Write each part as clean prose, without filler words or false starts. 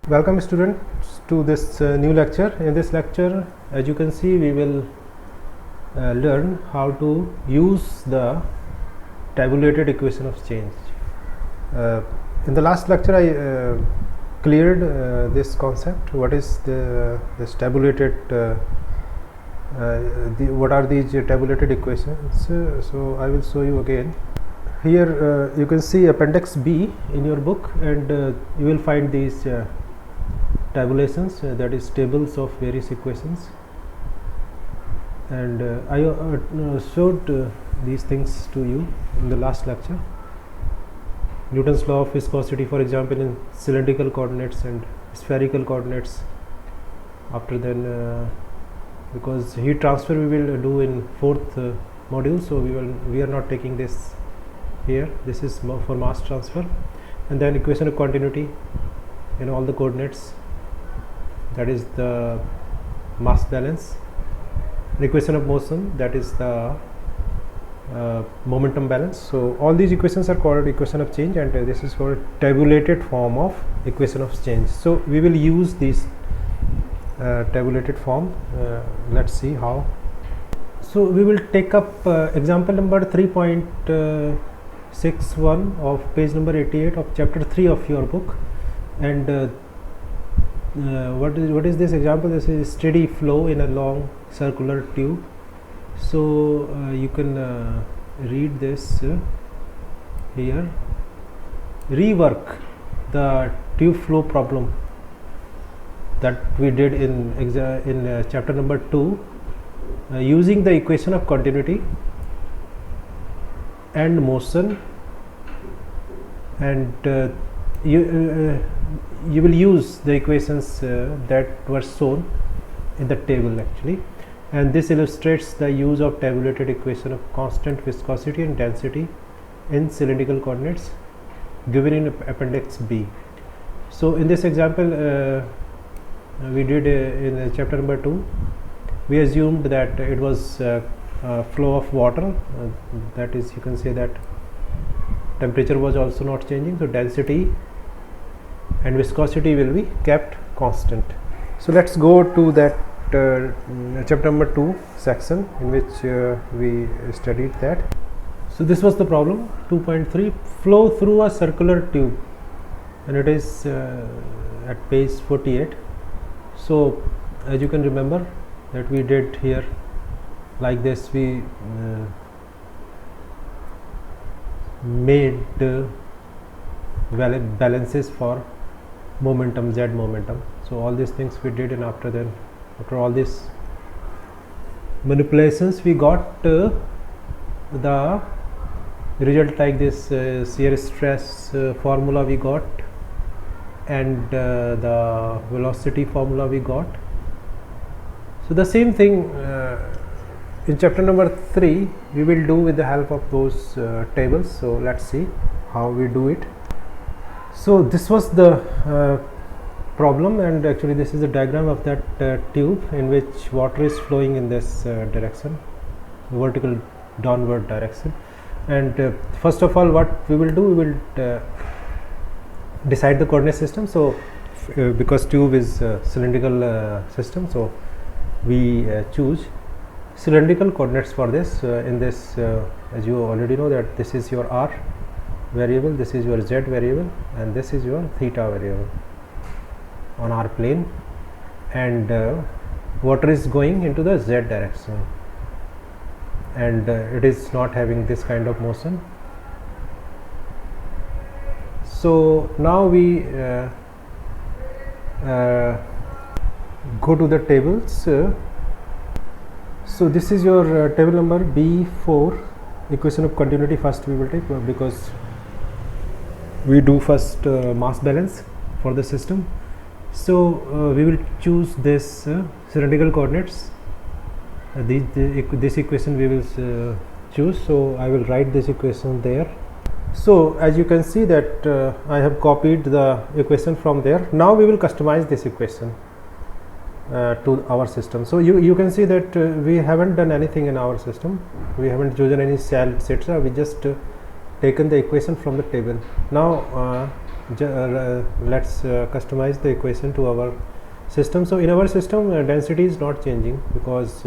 Welcome students to this new lecture. In this lecture, as you can see, we will learn how to use the tabulated equation of change. In the last lecture, I cleared this concept. What is this tabulated? What are these tabulated equations? So I will show you again. Here you can see Appendix B in your book, and you will find these tabulations, that is tables of various equations, and I showed these things to you in the last lecture. Newton's law of viscosity, for example, in cylindrical coordinates and spherical coordinates. After then, because heat transfer we will do in fourth module, so we are not taking this here. This is for mass transfer. And then equation of continuity in all the coordinates, that is the mass balance. The equation of motion, that is the momentum balance. So all these equations are called equation of change, and this is called tabulated form of equation of change. So we will use this tabulated form. Let's see how. So we will take up example number 3.61 of page number 88 of chapter 3 of your book. And what is this example? This is steady flow in a long circular tube. So you can read this here. Rework the tube flow problem that we did in chapter number 2 using the equation of continuity and motion, and you will use the equations that were shown in the table actually, and this illustrates the use of tabulated equation of constant viscosity and density in cylindrical coordinates given in Appendix B. So in this example we did in chapter number 2, we assumed that it was flow of water, that is, you can say that temperature was also not changing, so density and viscosity will be kept constant. So let's go to that chapter number 2 section in which we studied that. So this was the problem 2.3, flow through a circular tube, and it is at page 48. So as you can remember that we did here like this, we made balances for momentum, z momentum. So all these things we did, and after all these manipulations we got the result like this. Shear stress formula we got, and the velocity formula we got. So the same thing in chapter number 3 we will do with the help of those tables. So let's see how we do it. So this was the problem, and actually this is the diagram of that tube in which water is flowing in this direction, vertical downward direction. And first of all, what we will do, we will decide the coordinate system. So because tube is cylindrical system, so we choose cylindrical coordinates for this. In this, as you already know, that this is your r variable, this is your z variable, and this is your theta variable on r plane, and water is going into the z direction, and it is not having this kind of motion. So now we go to the tables. So this is your table number B4, equation of continuity. First we will take, because we do first mass balance for the system. So we will choose this cylindrical coordinates. This equation we will choose. So I will write this equation there. So as you can see that I have copied the equation from there. Now we will customize this equation to our system. So you can see that we haven't done anything in our system. We haven't chosen any cell, etc. We just taken the equation from the table. Now let's customize the equation to our system. So in our system, density is not changing because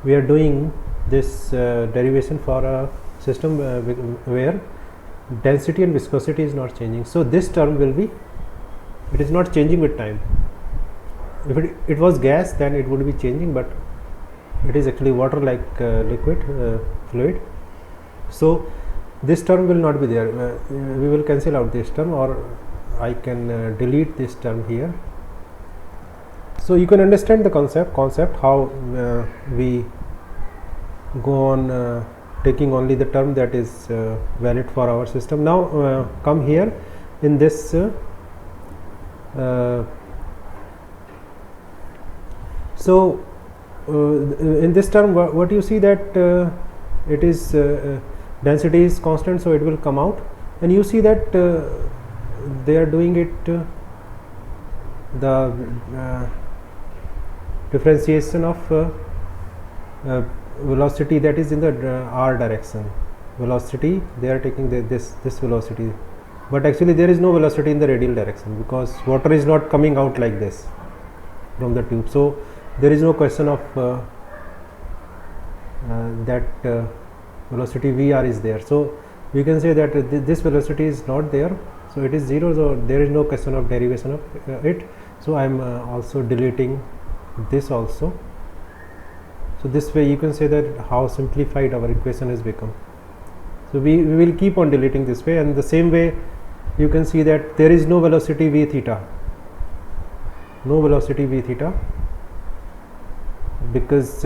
we are doing this derivation for a system where density and viscosity is not changing. So this term will be, it is not changing with time. If it was gas, then it would be changing, but it is actually water like liquid fluid. So this term will not be there. We will cancel out this term, or I can delete this term here. So you can understand the concept how we go on taking only the term that is valid for our system. Now come here in this so in this term, what you see that it is density is constant, so it will come out, and you see that they are doing it the differentiation of velocity that is in the r direction. Velocity, they are taking this velocity, but actually there is no velocity in the radial direction because water is not coming out like this from the tube. So there is no question of that velocity Vr is there. So we can say that this velocity is not there, so it is 0, so there is no question of derivation of it. So I am also deleting this also. So this way you can say that how simplified our equation has become. So we will keep on deleting this way, and the same way you can see that there is no velocity v theta, no velocity v theta, because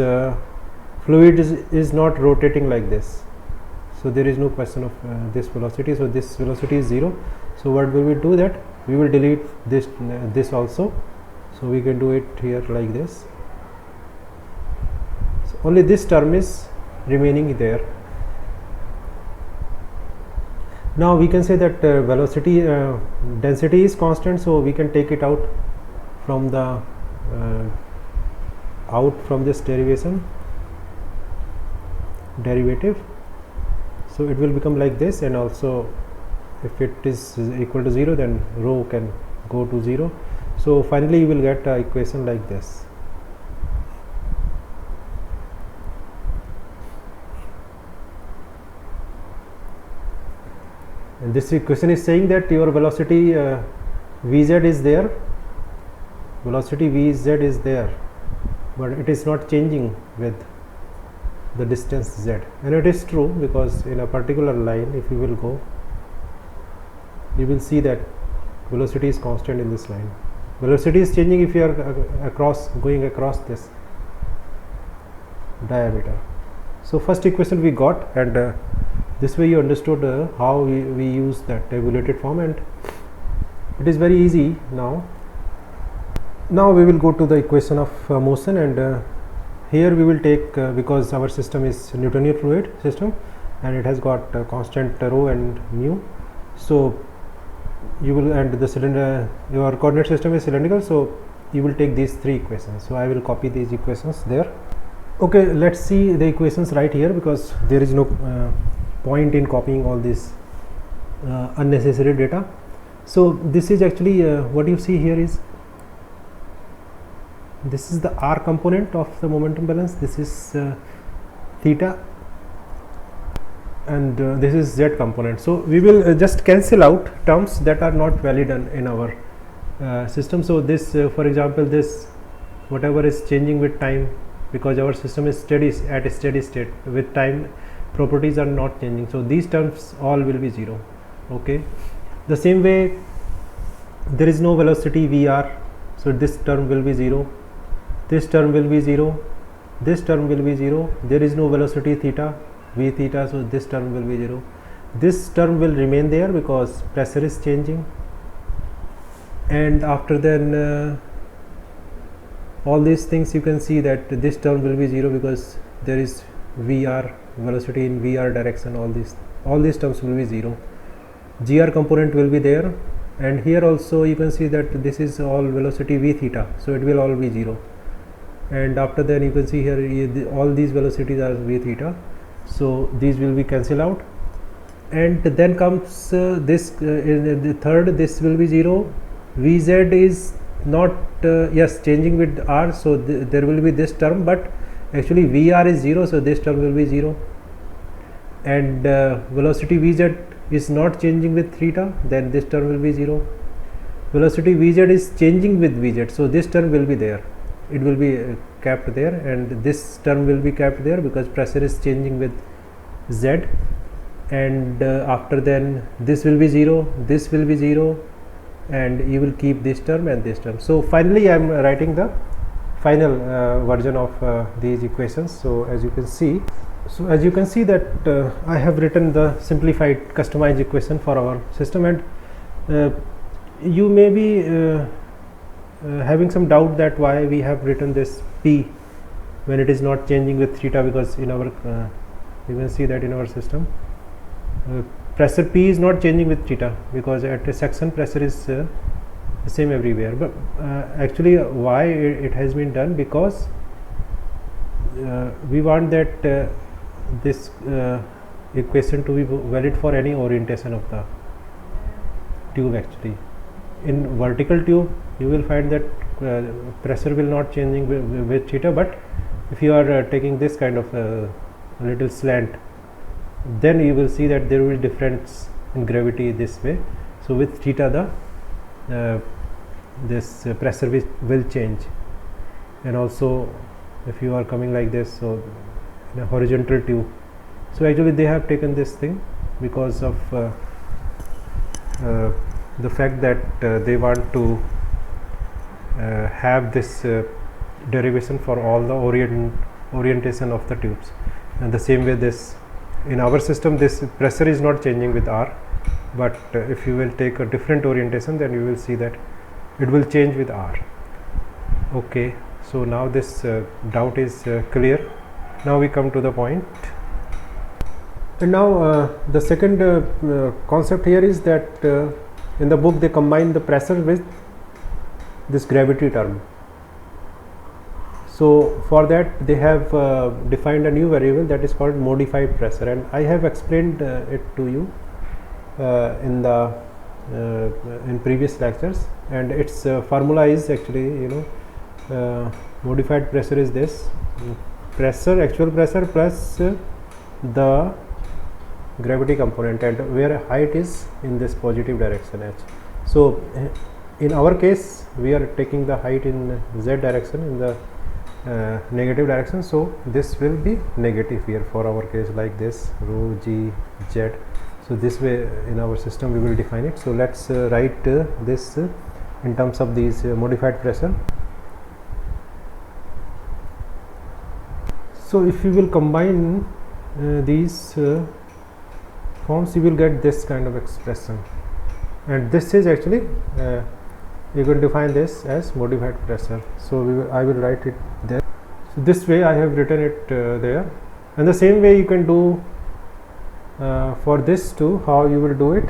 fluid is not rotating like this. So there is no question of this velocity. So this velocity is 0. So what will we do, that we will delete this also. So we can do it here like this. So only this term is remaining there. Now we can say that velocity density is constant, so we can take it out from the from this derivative. So it will become like this, and also if it is equal to 0, then rho can go to 0. So finally you will get an equation like this. And this equation is saying that your velocity Vz is there, velocity Vz is there, but it is not changing with the distance z. And it is true, because in a particular line, if you will go, you will see that velocity is constant in this line. Velocity is changing if you are going across this diameter. So first equation we got, and this way you understood how we use that tabulated form, and it is very easy now. Now we will go to the equation of motion, and here we will take because our system is Newtonian fluid system and it has got constant rho and mu. So you will, and the cylinder, your coordinate system is cylindrical, so you will take these three equations. So I will copy these equations there. Okay, let's see the equations right here, because there is no point in copying all this unnecessary data. So this is actually what you see here is, this is the r component of the momentum balance, this is theta, and this is z component. So we will just cancel out terms that are not valid in our system. So this for example, this whatever is changing with time, because our system is at a steady state, with time properties are not changing, so these terms all will be 0. Okay, the same way there is no velocity Vr, so this term will be 0, this term will be 0, this term will be 0. There is no velocity theta, v theta, so this term will be 0. This term will remain there because pressure is changing, and after then all these things you can see that this term will be 0 because there is Vr, velocity in Vr direction, all these terms will be 0. Gr component will be there, and here also you can see that this is all velocity v theta, so it will all be 0. And after that you can see here all these velocities are v theta, so these will be cancelled out, and then comes this in the third, this will be 0. Vz is not yes, changing with r, so there will be this term, but actually Vr is 0, so this term will be 0. And velocity Vz is not changing with theta, then this term will be 0. Velocity Vz is changing with Vz, so this term will be there, it will be kept there, and this term will be kept there because pressure is changing with Z. And after then this will be 0, this will be 0, and you will keep this term and this term. So finally I am writing the final version of these equations. So as you can see, that I have written the simplified customized equation for our system, and you may be having some doubt that why we have written this P when it is not changing with theta, because in our you can see that in our system pressure P is not changing with theta, because at a section pressure is the same everywhere. But actually why it has been done, because we want that this equation to be valid for any orientation of the tube. Actually in vertical tube you will find that pressure will not changing with theta, but if you are taking this kind of little slant, then you will see that there will be difference in gravity this way. So with theta the this pressure will change. And also if you are coming like this, so in a horizontal tube, so actually they have taken this thing because of the fact that they want to have this derivation for all the orientation of the tubes. And the same way, this in our system this pressure is not changing with R, but if you will take a different orientation, then you will see that it will change with R. Okay, so now this doubt is clear. Now we come to the point. And now the second concept here is that in the book they combine the pressure with this gravity term. So for that they have defined a new variable that is called modified pressure, and I have explained it to you in the in previous lectures, and its formula is actually, modified pressure is this pressure, actual pressure plus the gravity component, and where height is in this positive direction h. So in our case we are taking the height in z direction, in the negative direction, so this will be negative here for our case, like this rho g z. So this way in our system we will define it. So let's write this in terms of these modified pressure. So if you will combine these forms, you will get this kind of expression, and this is actually you can define this as modified pressure. So I will write it there. So this way I have written it there, and the same way you can do for this too. How you will do it?